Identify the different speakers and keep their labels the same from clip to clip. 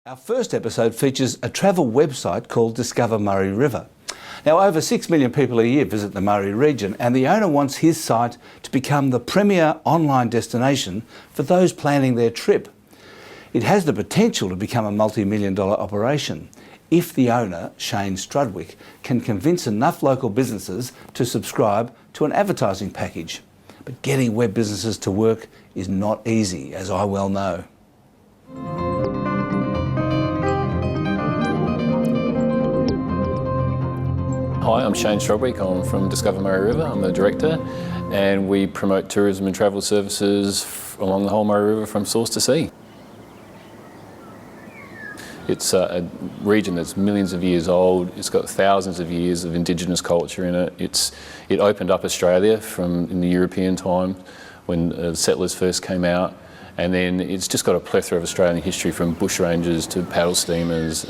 Speaker 1: Our first episode features a travel website called Discover Murray River. Now, over 6 million people a year visit the Murray region, and the owner wants his site to become the premier online destination for those planning their trip. It has the potential to become a multi-million-dollar operation if the owner, Shane Strudwick, can convince enough local businesses to subscribe to an advertising package. But getting web businesses to work is not easy, as I well know.
Speaker 2: Hi, I'm Shane Strudwick. I'm from Discover Murray River. I'm the director, and we promote tourism and travel services along the whole Murray River from source to sea. It's a region that's millions of years old. It's got thousands of years of Indigenous culture in it. It opened up Australia in the European time when settlers first came out, and then it's just got a plethora of Australian history from bushrangers to paddle steamers.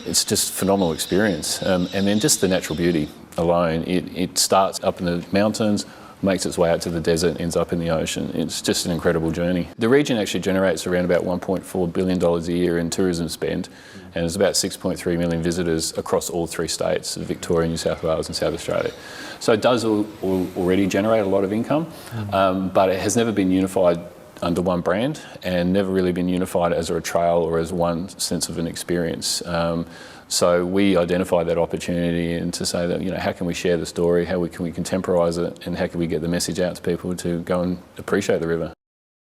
Speaker 2: It's just a phenomenal experience. And then just the natural beauty alone. It starts up in the mountains, makes its way out to the desert, ends up in the ocean. It's just an incredible journey. The region actually generates around about $1.4 billion a year in tourism spend, and there's about 6.3 million visitors across all three states, Victoria, New South Wales and South Australia. So it does already generate a lot of income, but it has never been unified under one brand and never really been unified as a trail or as one sense of an experience. So we identified that opportunity and to say that, how can we share the story, can we contemporise it, and how can we get the message out to people to go and appreciate the river.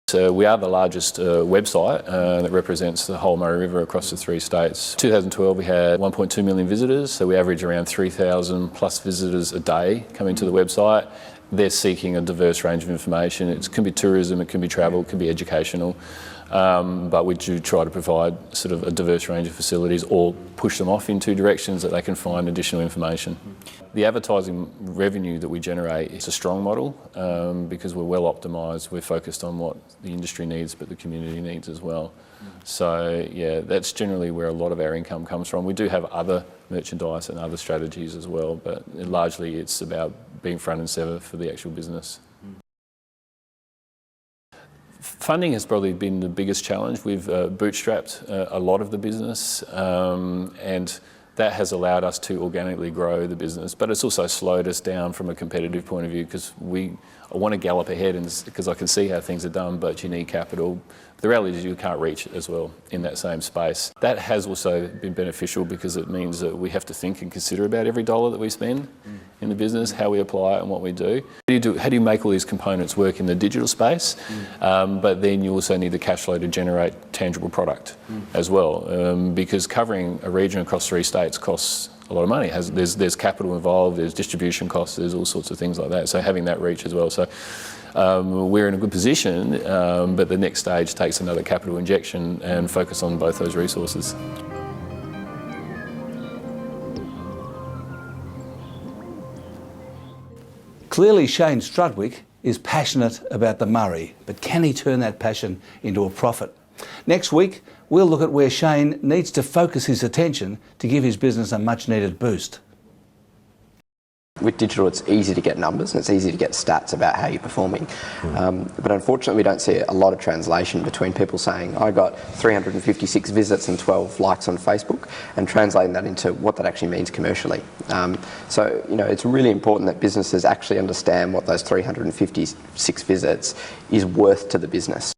Speaker 2: So we are the largest website that represents the whole Murray River across the three states. 2012 we had 1.2 million visitors, so we average around 3,000 plus visitors a day coming to the website. They're seeking a diverse range of information. It can be tourism, it can be travel, it can be educational, but we do try to provide sort of a diverse range of facilities or push them off in two directions that they can find additional information. The advertising revenue that we generate is a strong model because we're well optimised, we're focused on what the industry needs but the community needs as well. So yeah, that's generally where a lot of our income comes from. We do have other merchandise and other strategies as well, but largely it's about being front and centre for the actual business. Funding has probably been the biggest challenge. We've bootstrapped a lot of the business and that has allowed us to organically grow the business, but it's also slowed us down from a competitive point of view because I want to gallop ahead because I can see how things are done, but you need capital. The reality is you can't reach as well in that same space. That has also been beneficial because it means that we have to think and consider about every dollar that we spend in the business, how we apply it and what we do. How do you make all these components work in the digital space? But then you also need the cash flow to generate tangible product as well, because covering a region across three states costs a lot of money. There's capital involved, there's distribution costs, there's all sorts of things like that. So having that reach as well. So we're in a good position, but the next stage takes another capital injection and focus on both those resources.
Speaker 1: Clearly, Shane Strudwick is passionate about the Murray, but can he turn that passion into a profit? Next week, we'll look at where Shane needs to focus his attention to give his business a much-needed boost.
Speaker 3: With digital, it's easy to get numbers and it's easy to get stats about how you're performing. But unfortunately, we don't see a lot of translation between people saying, I got 356 visits and 12 likes on Facebook, and translating that into what that actually means commercially. So, it's really important that businesses actually understand what those 356 visits is worth to the business.